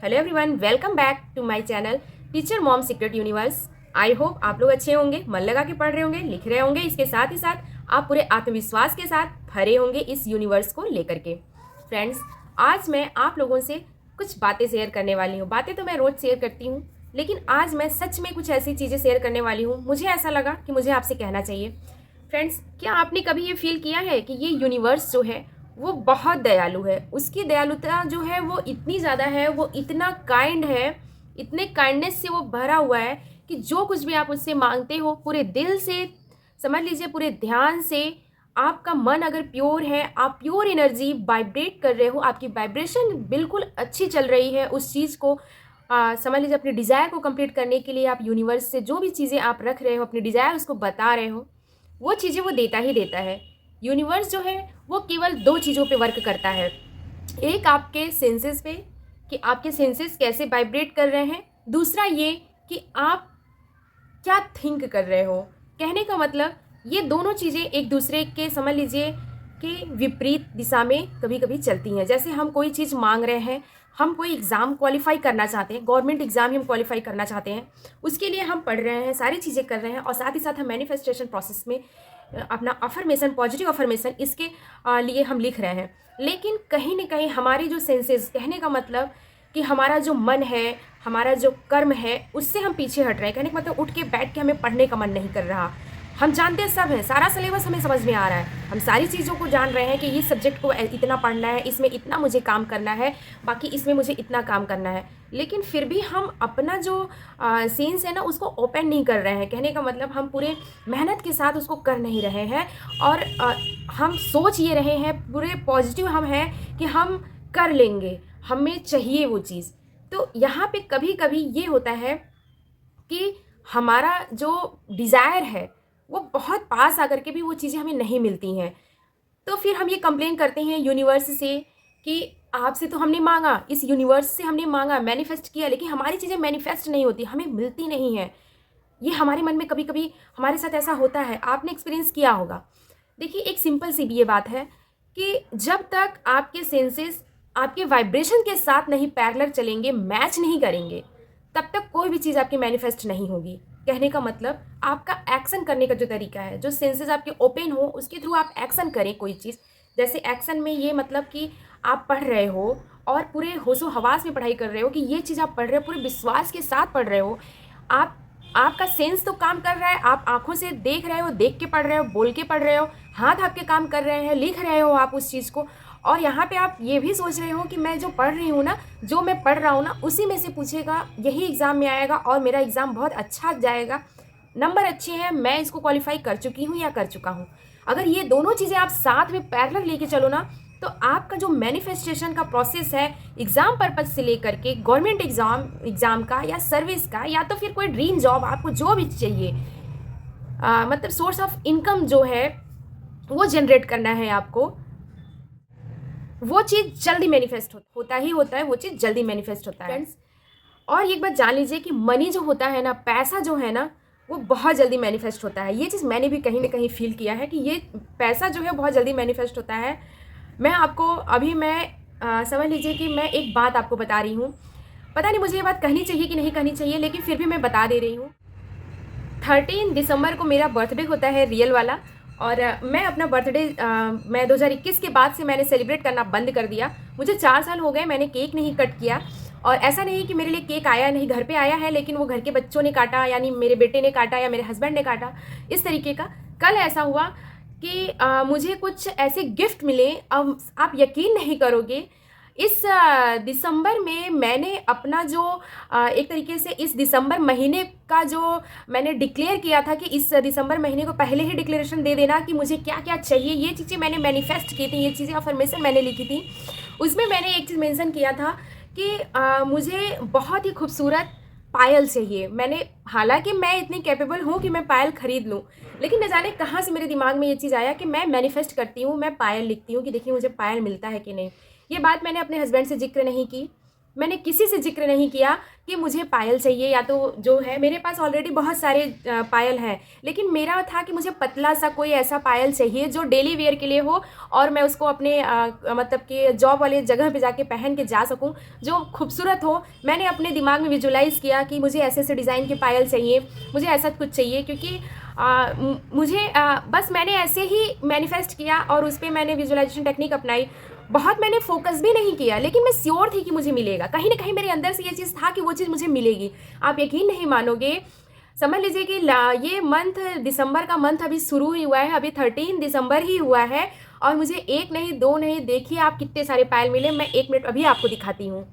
Hello everyone, welcome back to my channel teacher mom secret universe. I hope आप लोग अच्छे होंगे, मन लगा के पढ़ रहे होंगे, लिख रहे होंगे। इसके साथ ही साथ आप पूरे आत्मविश्वास के साथ भरे होंगे इस यूनिवर्स को लेकर के। फ्रेंड्स, आज मैं आप लोगों से कुछ बातें शेयर करने वाली हूँ। बातें तो मैं रोज़ शेयर करती हूँ, लेकिन आज मैं सच में कुछ ऐसी चीज़ें शेयर करने वाली हूँ। मुझे ऐसा लगा कि मुझे आपसे कहना चाहिए। फ्रेंड्स, क्या आपने कभी ये फील किया है कि ये यूनिवर्स जो है वो बहुत दयालु है। उसकी दयालुता जो है वो इतनी ज़्यादा है, वो इतना काइंड है, इतने काइंडनेस से वो भरा हुआ है कि जो कुछ भी आप उससे मांगते हो पूरे दिल से, समझ लीजिए पूरे ध्यान से, आपका मन अगर प्योर है, आप प्योर एनर्जी वाइब्रेट कर रहे हो, आपकी वाइब्रेशन बिल्कुल अच्छी चल रही है, उस चीज़ को समझ लीजिए अपने डिज़ायर को कंप्लीट करने के लिए आप यूनिवर्स से जो भी चीज़ें आप रख रहे हो, अपने डिज़ायर उसको बता रहे हो, वो चीज़ें वो देता ही देता है। यूनिवर्स जो है वो केवल दो चीज़ों पे वर्क करता है। एक आपके सेंसेस पे कि आपके सेंसेस कैसे वाइब्रेट कर रहे हैं, दूसरा ये कि आप क्या थिंक कर रहे हो। कहने का मतलब ये दोनों चीज़ें एक दूसरे के समझ लीजिए कि विपरीत दिशा में कभी कभी चलती हैं। जैसे हम कोई चीज़ मांग रहे हैं, हम कोई एग्ज़ाम क्वालिफाई करना चाहते हैं, गवर्नमेंट एग्ज़ाम ही हम क्वालिफाई करना चाहते हैं, उसके लिए हम पढ़ रहे हैं, सारी चीज़ें कर रहे हैं और साथ ही साथ हम मैनिफेस्टेशन प्रोसेस में अपना अफर्मेशन, पॉजिटिव अफर्मेशन इसके लिए हम लिख रहे हैं। लेकिन कहीं ना कहीं हमारे जो सेंसेस, कहने का मतलब कि हमारा जो मन है, हमारा जो कर्म है, उससे हम पीछे हट रहे हैं। कहने का मतलब उठ के बैठ के हमें पढ़ने का मन नहीं कर रहा। हम जानते हैं सब है, सारा सिलेबस हमें समझ में आ रहा है, हम सारी चीज़ों को जान रहे हैं कि इस सब्जेक्ट को इतना पढ़ना है, इसमें इतना मुझे काम करना है, बाकी इसमें मुझे इतना काम करना है, लेकिन फिर भी हम अपना जो सेंस है ना उसको ओपन नहीं कर रहे हैं। कहने का मतलब हम पूरे मेहनत के साथ उसको कर नहीं रहे हैं और हम सोच ये रहे हैं, पूरे पॉजिटिव हम हैं कि हम कर लेंगे, हमें चाहिए वो चीज़। तो यहाँ पे कभी कभी ये होता है कि हमारा जो डिज़ायर है वो बहुत पास आकर के भी वो चीज़ें हमें नहीं मिलती हैं। तो फिर हम ये कंप्लेन करते हैं यूनिवर्स से कि आपसे तो हमने मांगा, इस यूनिवर्स से हमने मांगा, मैनिफेस्ट किया, लेकिन हमारी चीज़ें मैनिफेस्ट नहीं होती, हमें मिलती नहीं है। ये हमारे मन में कभी कभी हमारे साथ ऐसा होता है, आपने एक्सपीरियंस किया होगा। देखिए, एक सिंपल सी भी ये बात है कि जब तक आपके सेंसेस आपके वाइब्रेशन के साथ नहीं पैरेलल चलेंगे, मैच नहीं करेंगे, तब तक कोई भी चीज़ आपकी मैनिफेस्ट नहीं होगी। कहने का मतलब आपका एक्शन करने का जो तरीका है, जो सेंसेस आपके ओपन हो उसके थ्रू आप एक्शन करें कोई चीज़। जैसे एक्शन में ये मतलब कि आप पढ़ रहे हो और पूरे होशो हवास में पढ़ाई कर रहे हो कि ये चीज़ आप पढ़ रहे हो, पूरे विश्वास के साथ पढ़ रहे हो। आप आपका सेंस तो काम कर रहा है, आप आंखों से देख रहे हो, देख के पढ़ रहे हो, बोल के पढ़ रहे हो, हाथ आपके काम कर रहे हैं, लिख रहे हो आप उस चीज़ को। और यहाँ पे आप ये भी सोच रहे हो कि मैं जो पढ़ रही हूँ ना, जो मैं पढ़ रहा हूँ ना, उसी में से पूछेगा, यही एग्ज़ाम में आएगा और मेरा एग्ज़ाम बहुत अच्छा जाएगा, नंबर अच्छे हैं, मैं इसको क्वालिफाई कर चुकी हूँ या कर चुका हूँ। अगर ये दोनों चीज़ें आप साथ में पैरेलल लेके चलो ना, तो आपका जो मैनिफेस्टेशन का प्रोसेस है, एग्ज़ाम पर्पज़ से लेकर के गवर्नमेंट एग्ज़ाम का या सर्विस का, या तो फिर कोई ड्रीम जॉब, आपको जो भी चाहिए, मतलब सोर्स ऑफ इनकम जो है वो जनरेट करना है आपको, वो चीज़ जल्दी मैनिफेस्ट होता ही होता है, वो चीज़ जल्दी मैनिफेस्ट होता है फ्रेंड्स। और एक बात जान लीजिए कि मनी जो होता है ना, पैसा जो है ना, वो बहुत जल्दी मैनिफेस्ट होता है। ये चीज़ मैंने भी कहीं ना कहीं फील किया है कि ये पैसा जो है बहुत जल्दी मैनिफेस्ट होता है। मैं आपको अभी समझ लीजिए कि मैं एक बात आपको बता रही हूँ, पता नहीं मुझे ये बात कहनी चाहिए कि नहीं कहनी चाहिए, लेकिन फिर भी मैं बता दे रही हूँ। 13 दिसंबर को मेरा बर्थडे होता है, रियल वाला। और मैं अपना बर्थडे मैं 2021 के बाद से मैंने सेलिब्रेट करना बंद कर दिया। मुझे 4 साल हो गए, मैंने केक नहीं कट किया। और ऐसा नहीं कि मेरे लिए केक आया नहीं, घर पे आया है, लेकिन वो घर के बच्चों ने काटा, यानी मेरे बेटे ने काटा या मेरे हस्बैंड ने काटा, इस तरीके का। कल ऐसा हुआ कि मुझे कुछ ऐसे गिफ्ट मिले, अब आप यकीन नहीं करोगे, इस दिसंबर में मैंने अपना जो एक तरीके से इस दिसंबर महीने का जो मैंने डिक्लेयर किया था कि इस दिसंबर महीने को पहले ही डिक्लेरेशन दे देना कि मुझे क्या क्या चाहिए, ये चीज़ें मैंने मैनिफेस्ट की थी, ये चीज़ें अफर्मेशन मैंने लिखी थी। उसमें मैंने एक चीज़ मेंशन किया था कि मुझे बहुत ही खूबसूरत पायल चाहिए। मैंने, हालांकि मैं इतनी कैपेबल हूँ कि मैं पायल खरीद लूँ, लेकिन न जाने कहाँ से मेरे दिमाग में ये चीज़ आया कि मैं मैनिफेस्ट करती हूँ, मैं पायल लिखती हूँ कि देखिए मुझे पायल मिलता है कि नहीं। ये बात मैंने अपने हस्बैंड से जिक्र नहीं की, मैंने किसी से जिक्र नहीं किया कि मुझे पायल चाहिए, या तो जो है मेरे पास ऑलरेडी बहुत सारे पायल हैं, लेकिन मेरा था कि मुझे पतला सा कोई ऐसा पायल चाहिए जो डेली वेयर के लिए हो और मैं उसको अपने मतलब कि जॉब वाले जगह पे जाके पहन के जा सकूं, जो खूबसूरत हो। मैंने अपने दिमाग में विजुलाइज़ किया कि मुझे ऐसे ऐसे डिज़ाइन के पायल चाहिए, मुझे ऐसा कुछ चाहिए, क्योंकि मुझे बस मैंने ऐसे ही मैनिफेस्ट किया और उस पर मैंने विजुअलाइजेशन टेक्निक अपनाई। बहुत मैंने फोकस भी नहीं किया, लेकिन मैं श्योर थी कि मुझे मिलेगा, कहीं ना कहीं मेरे अंदर से ये चीज़ था कि वो चीज़ मुझे मिलेगी। आप यकीन नहीं मानोगे, समझ लीजिए कि ये मंथ, दिसंबर का मंथ अभी शुरू ही हुआ है, अभी 13 दिसंबर ही हुआ है और मुझे एक नहीं दो नहीं, देखिए आप कितने सारे पायल मिले। मैं 1 मिनट अभी आपको दिखाती हूँ।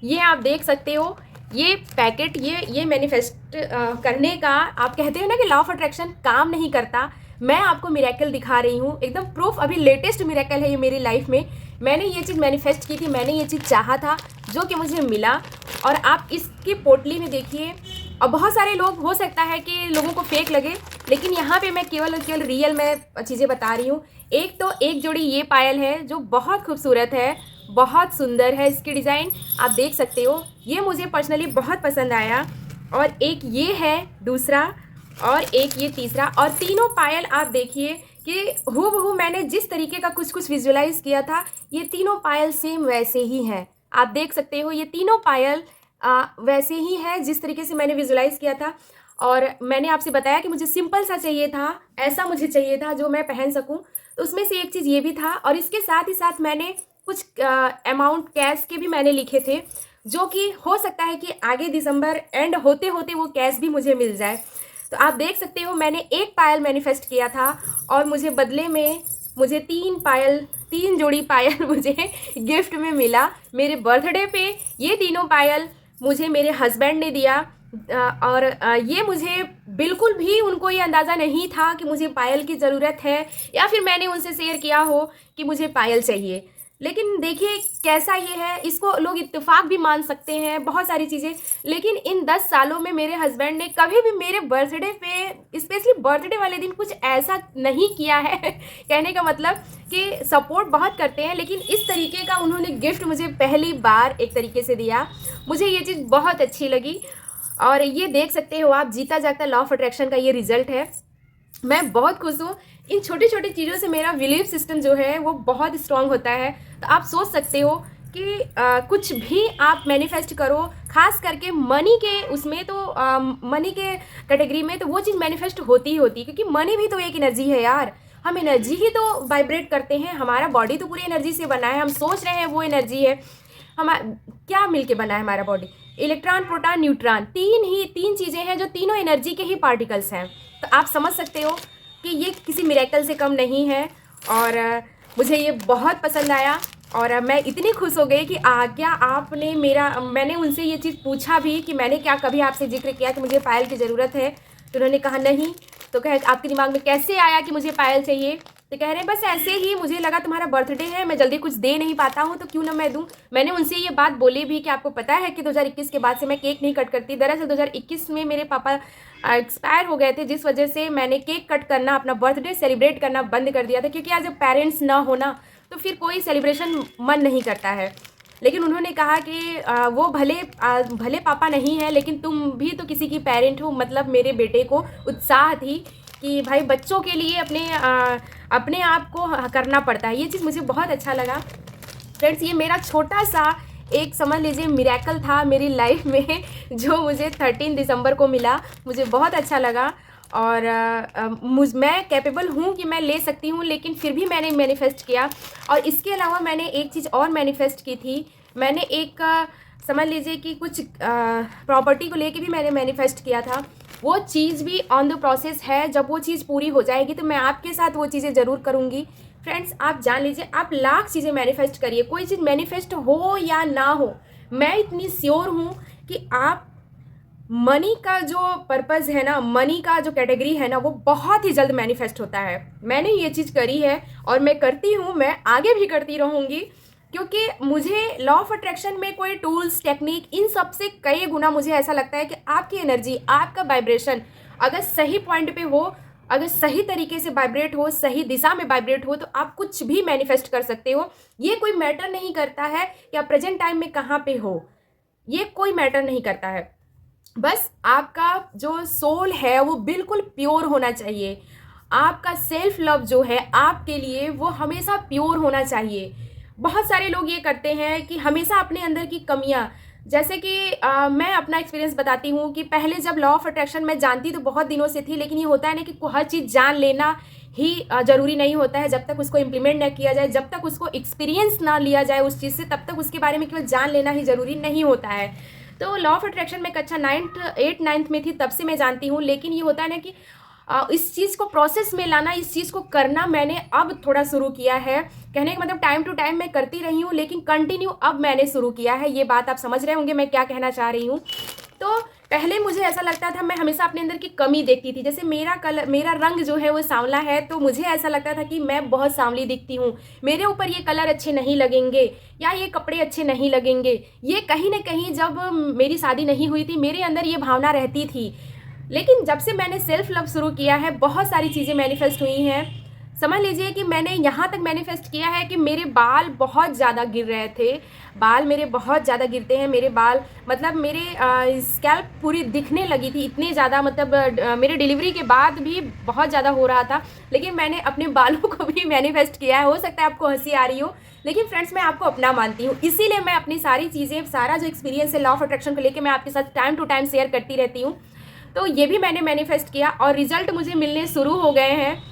ये आप देख सकते हो, ये पैकेट, ये मैनिफेस्ट करने का, आप कहते हो ना कि लॉ ऑफ अट्रैक्शन काम नहीं करता, मैं आपको मिरेकल दिखा रही हूँ, एकदम प्रूफ। अभी लेटेस्ट मिरेकल है ये मेरी लाइफ में। मैंने ये चीज़ मैनिफेस्ट की थी, मैंने ये चीज़ चाहा था, जो कि मुझे मिला। और आप इसकी पोटली में देखिए, और बहुत सारे लोग, हो सकता है कि लोगों को फेक लगे, लेकिन यहाँ पे मैं केवल रियल में चीज़ें बता रही हूँ। एक तो एक जोड़ी ये पायल है जो बहुत खूबसूरत है, बहुत सुंदर है इसकी डिज़ाइन, आप देख सकते हो, ये मुझे पर्सनली बहुत पसंद आया। और एक ये है दूसरा, और एक ये तीसरा, और तीनों पायल आप देखिए कि हूबहू मैंने जिस तरीके का कुछ कुछ विजुअलाइज किया था, ये तीनों पायल सेम वैसे ही हैं। आप देख सकते हो ये तीनों पायल वैसे ही है जिस तरीके से मैंने विजुअलाइज किया था। और मैंने आपसे बताया कि मुझे सिंपल सा चाहिए था, ऐसा मुझे चाहिए था जो मैं पहन सकूं, तो उसमें से एक चीज़ ये भी था। और इसके साथ ही साथ मैंने कुछ अमाउंट कैश के भी मैंने लिखे थे, जो कि हो सकता है कि आगे दिसंबर एंड होते होते वो कैश भी मुझे मिल जाए। तो आप देख सकते हो मैंने एक पायल मैनिफेस्ट किया था और मुझे बदले में मुझे 3 जोड़ी पायल मुझे गिफ्ट में मिला मेरे बर्थडे पे। ये तीनों पायल मुझे मेरे हस्बैंड ने दिया। और ये मुझे बिल्कुल भी उनको ये अंदाज़ा नहीं था कि मुझे पायल की ज़रूरत है, या फिर मैंने उनसे शेयर किया हो कि मुझे पायल चाहिए। लेकिन देखिए कैसा ये है, इसको लोग इत्तेफाक भी मान सकते हैं, बहुत सारी चीज़ें। लेकिन इन 10 सालों में मेरे हस्बैंड ने कभी भी मेरे बर्थडे पे, स्पेशली बर्थडे वाले दिन, कुछ ऐसा नहीं किया है कहने का मतलब कि सपोर्ट बहुत करते हैं, लेकिन इस तरीके का उन्होंने गिफ्ट मुझे पहली बार एक तरीके से दिया। मुझे ये चीज़ बहुत अच्छी लगी। और ये देख सकते हो आप, जीता जागता लॉ ऑफ अट्रैक्शन का ये रिजल्ट है। मैं बहुत खुश हूँ। इन छोटी छोटी चीज़ों से मेरा बिलीफ सिस्टम जो है वो बहुत स्ट्रांग होता है। तो आप सोच सकते हो कि कुछ भी आप मैनिफेस्ट करो, खास करके मनी के उसमें, तो मनी के कैटेगरी में तो वो चीज़ मैनिफेस्ट होती ही होती है, क्योंकि मनी भी तो एक एनर्जी है यार। हम एनर्जी ही तो वाइब्रेट करते हैं, हमारा बॉडी तो पूरी एनर्जी से बना है, हम सोच रहे हैं वो एनर्जी है। हम क्या मिलके बना है हमारा बॉडी? इलेक्ट्रॉन, प्रोटॉन, न्यूट्रॉन, तीन चीज़ें हैं जो तीनों एनर्जी के ही पार्टिकल्स हैं। तो आप समझ सकते हो कि ये किसी मिरेकल से कम नहीं है। और मुझे ये बहुत पसंद आया और मैं इतनी खुश हो गई कि क्या आपने मैंने उनसे ये चीज़ पूछा भी कि मैंने क्या कभी आपसे जिक्र किया कि मुझे पायल की ज़रूरत है? तो उन्होंने कहा नहीं। तो कहे आपके दिमाग में कैसे आया कि मुझे पायल चाहिए? तो कह रहे हैं बस ऐसे ही, मुझे लगा तुम्हारा बर्थडे है, मैं जल्दी कुछ दे नहीं पाता हूँ तो क्यों ना मैं दूँ। मैंने उनसे ये बात बोली भी कि आपको पता है कि 2021 के बाद से मैं केक नहीं कट करती। दरअसल 2021 में मेरे पापा एक्सपायर हो गए थे, जिस वजह से मैंने केक कट करना, अपना बर्थडे सेलिब्रेट करना बंद कर दिया था, क्योंकि आज जब पेरेंट्स ना होना तो फिर कोई सेलिब्रेशन मन नहीं करता है। लेकिन उन्होंने कहा कि वो भले पापा नहीं है, लेकिन तुम भी तो किसी की पेरेंट हो। मतलब मेरे बेटे को उत्साह थी कि भाई बच्चों के लिए अपने आप को करना पड़ता है। ये चीज़ मुझे बहुत अच्छा लगा। फ्रेंड्स, ये मेरा छोटा सा एक समझ लीजिए मिरेकल था मेरी लाइफ में, जो मुझे 13 दिसंबर को मिला। मुझे बहुत अच्छा लगा और मैं कैपेबल हूँ कि मैं ले सकती हूँ, लेकिन फिर भी मैंने मैनिफेस्ट किया। और इसके अलावा मैंने एक चीज़ और मैनिफेस्ट की थी। मैंने एक समझ लीजिए कि कुछ प्रॉपर्टी को लेके भी मैंने मैनिफेस्ट किया था। वो चीज़ भी ऑन द प्रोसेस है। जब वो चीज़ पूरी हो जाएगी तो मैं आपके साथ वो चीज़ें ज़रूर करूँगी। फ्रेंड्स, आप जान लीजिए, आप लाख चीज़ें मैनिफेस्ट करिए, कोई चीज़ मैनिफेस्ट हो या ना हो, मैं इतनी श्योर हूँ कि आप मनी का जो पर्पज़ है ना, मनी का जो कैटेगरी है ना, वो बहुत ही जल्द मैनिफेस्ट होता है। मैंने ये चीज़ करी है और मैं करती हूँ, मैं आगे भी करती रहूँगी, क्योंकि मुझे लॉ ऑफ अट्रैक्शन में कोई टूल्स, टेक्निक, इन सब से कई गुना मुझे ऐसा लगता है कि आपकी एनर्जी, आपका वाइब्रेशन अगर सही पॉइंट पे हो, अगर सही तरीके से वाइब्रेट हो, सही दिशा में वाइब्रेट हो, तो आप कुछ भी मैनिफेस्ट कर सकते हो। ये कोई मैटर नहीं करता है कि आप प्रेजेंट टाइम में कहाँ पे हो। ये कोई मैटर नहीं करता है। बस आपका जो सोल है वो बिल्कुल प्योर होना चाहिए। आपका सेल्फ लव जो है आपके लिए वो हमेशा प्योर होना चाहिए। बहुत सारे लोग ये करते हैं कि हमेशा अपने अंदर की कमियां, जैसे कि मैं अपना एक्सपीरियंस बताती हूँ कि पहले जब लॉ ऑफ अट्रैक्शन मैं जानती तो बहुत दिनों से थी, लेकिन ये होता है ना कि हर चीज़ जान लेना ही ज़रूरी नहीं होता है। जब तक उसको इम्प्लीमेंट ना किया जाए, जब तक उसको एक्सपीरियंस ना लिया जाए उस चीज़ से, तब तक उसके बारे में केवल जान लेना ही ज़रूरी नहीं होता है। तो लॉ ऑफ अट्रैक्शन में कक्षा 8th 9th में थी, तब से मैं जानती हूँ। लेकिन ये होता है ना कि इस चीज़ को प्रोसेस में लाना, इस चीज़ को करना मैंने अब थोड़ा शुरू किया है। कहने का मतलब टाइम टू टाइम मैं करती रही हूँ, लेकिन कंटिन्यू अब मैंने शुरू किया है। ये बात आप समझ रहे होंगे मैं क्या कहना चाह रही हूँ। तो पहले मुझे ऐसा लगता था, मैं हमेशा अपने अंदर की कमी देखती थी। जैसे मेरा रंग जो है वो सांवला है, तो मुझे ऐसा लगता था कि मैं बहुत सांवली दिखती हूँ, मेरे ऊपर ये कलर अच्छे नहीं लगेंगे या ये कपड़े अच्छे नहीं लगेंगे। ये कहीं ना कहीं जब मेरी शादी नहीं हुई थी मेरे अंदर ये भावना रहती थी। लेकिन जब से मैंने सेल्फ लव शुरू किया है, बहुत सारी चीज़ें मैनिफेस्ट हुई हैं। समझ लीजिए कि मैंने यहाँ तक मैनिफेस्ट किया है कि मेरे बाल बहुत ज़्यादा गिर रहे थे। बाल मेरे बहुत ज़्यादा गिरते हैं। मेरे बाल मतलब मेरे स्कैल्प पूरी दिखने लगी थी, इतने ज़्यादा, मतलब मेरे डिलीवरी के बाद भी बहुत ज़्यादा हो रहा था। लेकिन मैंने अपने बालों को भी मैनिफेस्ट किया है। हो सकता है आपको हंसी आ रही हो, लेकिन फ्रेंड्स मैं आपको अपना मानती हूँ, इसीलिए मैं अपनी सारी चीज़ें, सारा जो एक्सपीरियंस है लॉ ऑफ अट्रैक्शन को लेकर मैं आपके साथ टाइम टू टाइम शेयर करती रहती हूँ। तो ये भी मैंने मैनिफेस्ट किया और रिजल्ट मुझे मिलने शुरू हो गए हैं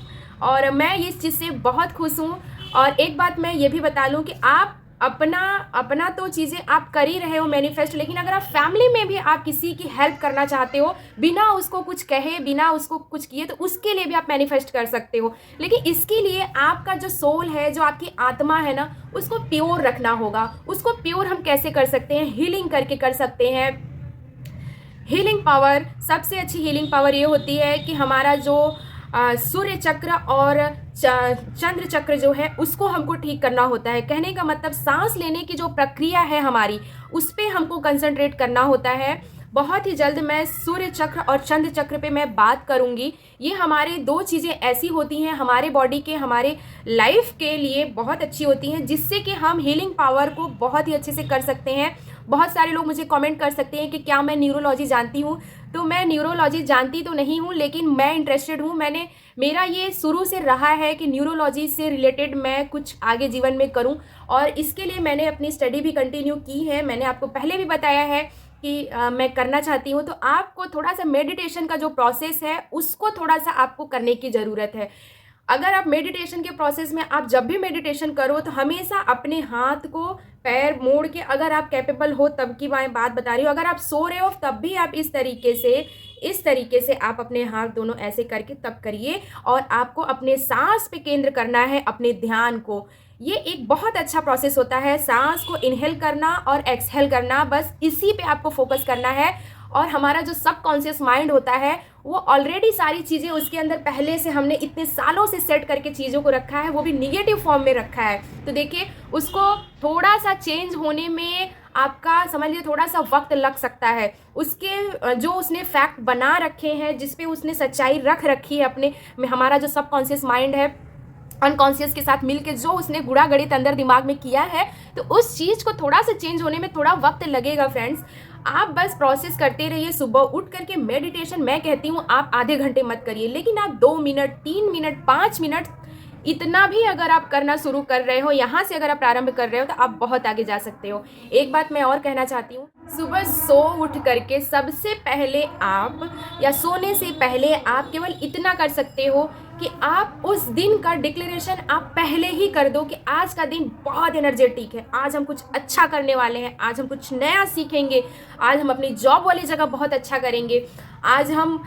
और मैं इस चीज़ से बहुत खुश हूँ। और एक बात मैं ये भी बता लूँ कि आप अपना तो चीज़ें आप कर ही रहे हो मैनिफेस्ट, लेकिन अगर आप फैमिली में भी आप किसी की हेल्प करना चाहते हो बिना उसको कुछ कहे, बिना उसको कुछ किए, तो उसके लिए भी आप मैनिफेस्ट कर सकते हो। लेकिन इसके लिए आपका जो सोल है, जो आपकी आत्मा है ना, उसको प्योर रखना होगा। उसको प्योर हम कैसे कर सकते हैं? हीलिंग करके कर सकते हैं। हीलिंग पावर, सबसे अच्छी हीलिंग पावर ये होती है कि हमारा जो सूर्य चक्र और चंद्र चक्र जो है उसको हमको ठीक करना होता है। कहने का मतलब सांस लेने की जो प्रक्रिया है हमारी, उस पर हमको कंसंट्रेट करना होता है। बहुत ही जल्द मैं सूर्य चक्र और चंद्र चक्र पे मैं बात करूंगी। ये हमारे दो चीज़ें ऐसी होती हैं हमारे बॉडी के, हमारे लाइफ के लिए बहुत अच्छी होती हैं, जिससे कि हम हीलिंग पावर को बहुत ही अच्छे से कर सकते हैं। बहुत सारे लोग मुझे कमेंट कर सकते हैं कि क्या मैं न्यूरोलॉजी जानती हूँ। तो मैं न्यूरोलॉजी जानती तो नहीं हूँ, लेकिन मैं इंटरेस्टेड हूँ। मेरा ये शुरू से रहा है कि न्यूरोलॉजी से रिलेटेड मैं कुछ आगे जीवन में करूँ, और इसके लिए मैंने अपनी स्टडी भी कंटिन्यू की है। मैंने आपको पहले भी बताया है कि मैं करना चाहती हूँ। तो आपको थोड़ा सा मेडिटेशन का जो प्रोसेस है उसको थोड़ा सा आपको करने की ज़रूरत है। अगर आप मेडिटेशन के प्रोसेस में, आप जब भी मेडिटेशन करो तो हमेशा अपने हाथ को पैर मोड़ के, अगर आप कैपेबल हो तब की मैं बात बता रही हूँ, अगर आप सो रहे हो तब भी आप इस तरीके से आप अपने हाथ दोनों ऐसे करके तब करिए। और आपको अपने सांस पे केंद्र करना है, अपने ध्यान को। ये एक बहुत अच्छा प्रोसेस होता है, सांस को इनहेल करना और एक्सहेल करना, बस इसी पे आपको फोकस करना है। और हमारा जो सबकॉन्शियस माइंड होता है वो ऑलरेडी सारी चीज़ें उसके अंदर पहले से हमने इतने सालों से सेट करके चीज़ों को रखा है, वो भी निगेटिव फॉर्म में रखा है। तो देखिए, उसको थोड़ा सा चेंज होने में आपका समझ लीजिए थोड़ा सा वक्त लग सकता है। उसके जो उसने फैक्ट बना रखे हैं, जिस पे उसने सच्चाई रख रखी है अपने में, हमारा जो सबकॉन्शियस माइंड है अनकॉन्शियस के साथ मिलके जो उसने गुड़ा गणित अंदर दिमाग में किया है, तो उस चीज़ को थोड़ा सा चेंज होने में थोड़ा वक्त लगेगा फ्रेंड्स। आप बस प्रोसेस करते रहिए। सुबह उठ करके मेडिटेशन, मैं कहती हूँ आप आधे घंटे मत करिए, लेकिन आप 2 मिनट, 3 मिनट, 5 मिनट, इतना भी अगर आप करना शुरू कर रहे हो, यहाँ से अगर आप प्रारंभ कर रहे हो, तो आप बहुत आगे जा सकते हो। एक बात मैं और कहना चाहती हूँ, सुबह उठ करके सबसे पहले आप, या सोने से पहले आप केवल इतना कर सकते हो कि आप उस दिन का डिक्लेरेशन आप पहले ही कर दो कि आज का दिन बहुत एनर्जेटिक है, आज हम कुछ अच्छा करने वाले हैं, आज हम कुछ नया सीखेंगे, आज हम अपनी जॉब वाली जगह बहुत अच्छा करेंगे, आज हम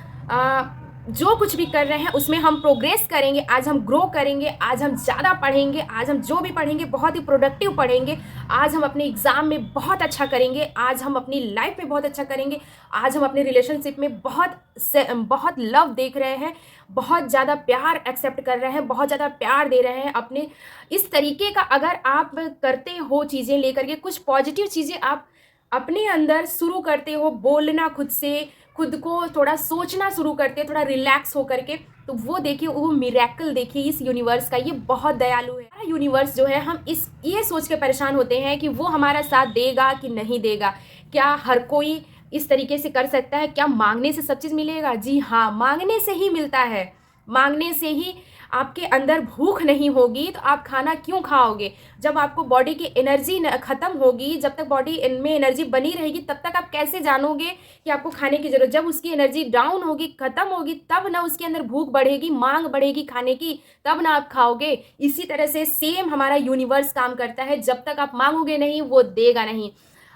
जो कुछ भी कर रहे हैं उसमें हम प्रोग्रेस करेंगे, आज हम ग्रो करेंगे, आज हम ज़्यादा पढ़ेंगे, आज हम जो भी पढ़ेंगे बहुत ही प्रोडक्टिव पढ़ेंगे, आज हम अपने एग्ज़ाम में बहुत अच्छा करेंगे, आज हम अपनी लाइफ में बहुत अच्छा करेंगे, आज हम अपने रिलेशनशिप में बहुत लव देख रहे हैं, बहुत ज़्यादा प्यार एक्सेप्ट कर रहे हैं, बहुत ज़्यादा प्यार दे रहे हैं अपने। इस तरीके का अगर आप करते हो चीज़ें लेकर के, कुछ पॉजिटिव चीज़ें आप अपने अंदर शुरू करते हो, बोलना खुद से, खुद को थोड़ा सोचना शुरू करते हैं, थोड़ा रिलैक्स हो करके, तो वो देखिए, वो मिरेकल देखिए इस यूनिवर्स का, ये बहुत दयालु है। यूनिवर्स जो है, हम ये सोच के परेशान होते हैं कि वो हमारा साथ देगा कि नहीं देगा, क्या हर कोई इस तरीके से कर सकता है? क्या मांगने से सब चीज़ मिलेगा? जी हाँ, मांगने से ही मिलता है। मांगने से ही आपके अंदर भूख नहीं होगी तो आप खाना क्यों खाओगे? जब आपको बॉडी की एनर्जी ख़त्म होगी, जब तक बॉडी में एनर्जी बनी रहेगी, तब तक आप कैसे जानोगे कि आपको खाने की ज़रूरत? जब उसकी एनर्जी डाउन होगी, ख़त्म होगी, तब ना उसके अंदर भूख बढ़ेगी, मांग बढ़ेगी खाने की, तब ना आप खाओगे। इसी तरह से सेम हमारा यूनिवर्स काम करता है। जब तक आप मांगोगे नहीं, वो देगा नहीं।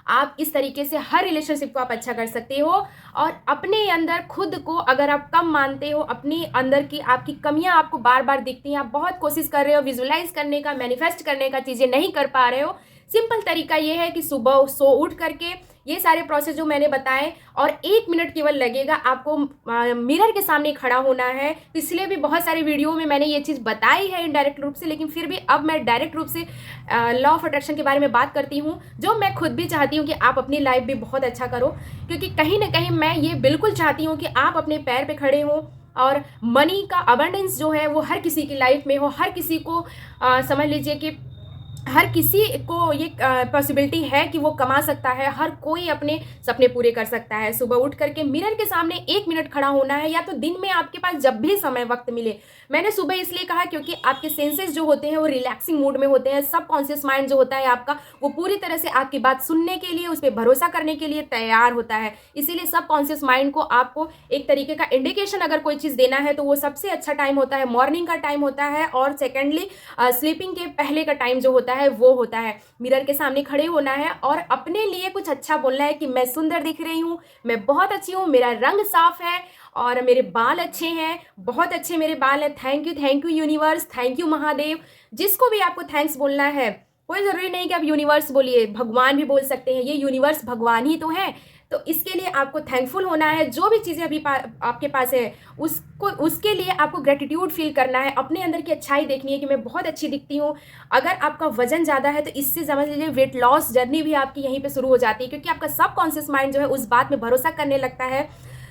आप इस तरीके से हर रिलेशनशिप को आप अच्छा कर सकते हो। और अपने अंदर खुद को अगर आप कम मानते हो, अपने अंदर की आपकी कमियां आपको बार बार दिखती हैं, आप बहुत कोशिश कर रहे हो विजुलाइज करने का, मैनिफेस्ट करने का, चीज़ें नहीं कर पा रहे हो, सिंपल तरीका ये है कि सुबह सो उठ करके ये सारे प्रोसेस जो मैंने बताए, और 1 मिनट केवल लगेगा आपको मिरर के सामने खड़ा होना है। पिछले भी बहुत सारे वीडियो में मैंने ये चीज़ बताई है इनडायरेक्ट रूप से, लेकिन फिर भी अब मैं डायरेक्ट रूप से लॉ ऑफ अट्रैक्शन के बारे में बात करती हूँ, जो मैं खुद भी चाहती हूँ कि आप अपनी लाइफ भी बहुत अच्छा करो, क्योंकि कहीं ना कहीं मैं ये बिल्कुल चाहती हूँ कि आप अपने पैर पे खड़े हो और मनी का अबंडेंस जो है वो हर किसी की लाइफ में हो। हर किसी को समझ लीजिए कि हर किसी को ये पॉसिबिलिटी है कि वो कमा सकता है, हर कोई अपने सपने पूरे कर सकता है। सुबह उठ करके मिरर के सामने 1 मिनट खड़ा होना है, या तो दिन में आपके पास जब भी समय वक्त मिले। मैंने सुबह इसलिए कहा क्योंकि आपके सेंसेस जो होते हैं वो रिलैक्सिंग मूड में होते हैं। सब कॉन्शियस माइंड जो होता है आपका, वो पूरी तरह से आपकी बात सुनने के लिए, उस पर भरोसा करने के लिए तैयार होता है। इसीलिए सब कॉन्शियस माइंड को आपको एक तरीके का इंडिकेशन अगर कोई चीज़ देना है तो वो सबसे अच्छा टाइम होता है, मॉर्निंग का टाइम होता है। और सेकेंडली स्लीपिंग के पहले का टाइम जो होता है वो होता है। मिरर के सामने खड़े होना है और अपने लिए कुछ अच्छा बोलना है कि मैं सुंदर दिख रही हूँ, मैं बहुत अच्छी हूँ, मेरा रंग साफ है और मेरे बाल अच्छे हैं, बहुत अच्छे मेरे बाल हैं, thank you universe, thank you Mahadev. जिसको भी आपको थैंक्स बोलना है, कोई ज़रूरी नहीं कि आप यूनिवर्स बोलिए, भगवान भी बोल सकते हैं, ये यूनिवर्स भगवान ही तो है। तो इसके लिए आपको थैंकफुल होना है। जो भी चीज़ें अभी आपके पास है उसके लिए आपको ग्रेटिट्यूड फील करना है, अपने अंदर की अच्छाई देखनी है कि मैं बहुत अच्छी दिखती हूँ। अगर आपका वजन ज़्यादा है तो इससे समझ लीजिए वेट लॉस जर्नी भी आपकी यहीं पे शुरू हो जाती है, क्योंकि आपका सबकॉन्शियस माइंड जो है उस बात में भरोसा करने लगता है।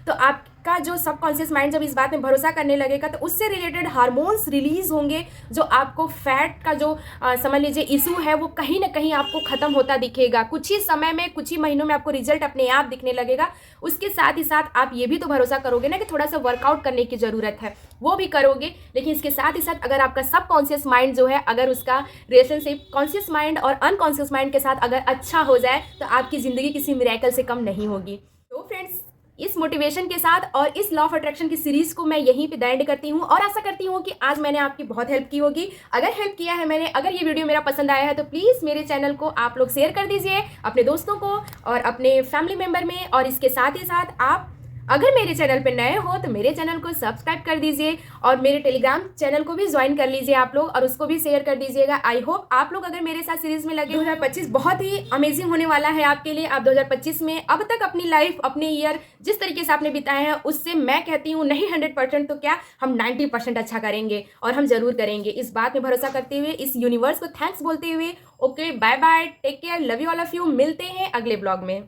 तो आपका जो सबकॉन्शियस माइंड जब इस बात में भरोसा करने लगेगा तो उससे रिलेटेड हार्मोन्स रिलीज होंगे, जो आपको फैट का जो समझ लीजिए इशू है वो कहीं ना कहीं आपको ख़त्म होता दिखेगा। कुछ ही समय में, कुछ ही महीनों में आपको रिजल्ट अपने आप दिखने लगेगा। उसके साथ ही साथ आप ये भी तो भरोसा करोगे ना कि थोड़ा सा वर्कआउट करने की ज़रूरत है, वो भी करोगे। लेकिन इसके साथ ही साथ अगर आपका सबकॉन्शियस माइंड जो है, अगर उसका रिलेशनशिप कॉन्शियस माइंड और अनकॉन्शियस माइंड के साथ अगर अच्छा हो जाए तो आपकी ज़िंदगी किसी मिरेकल से कम नहीं होगी। तो फ्रेंड्स, इस मोटिवेशन के साथ और इस लॉ ऑफ अट्रैक्शन की सीरीज को मैं यहीं पे एंड करती हूँ, और आशा करती हूँ कि आज मैंने आपकी बहुत हेल्प की होगी। अगर हेल्प किया है मैंने, अगर ये वीडियो मेरा पसंद आया है तो प्लीज़ मेरे चैनल को आप लोग शेयर कर दीजिए अपने दोस्तों को और अपने फैमिली मेम्बर में। और इसके साथ ही साथ आप अगर मेरे चैनल पर नए हो तो मेरे चैनल को सब्सक्राइब कर दीजिए और मेरे टेलीग्राम चैनल को भी ज्वाइन कर लीजिए आप लोग, और उसको भी शेयर कर दीजिएगा। आई होप आप लोग अगर मेरे साथ सीरीज में लगे। 2025 बहुत ही अमेजिंग होने वाला है आपके लिए। आप 2025 में अब तक अपनी लाइफ, अपने ईयर जिस तरीके से आपने बिताए हैं उससे मैं कहती हूँ नहीं 100% तो क्या, हम 90% अच्छा करेंगे, और हम जरूर करेंगे। इस बात में भरोसा करते हुए, इस यूनिवर्स को थैंक्स बोलते हुए, okay bye bye, take care, love you all of you. मिलते हैं अगले ब्लॉग में।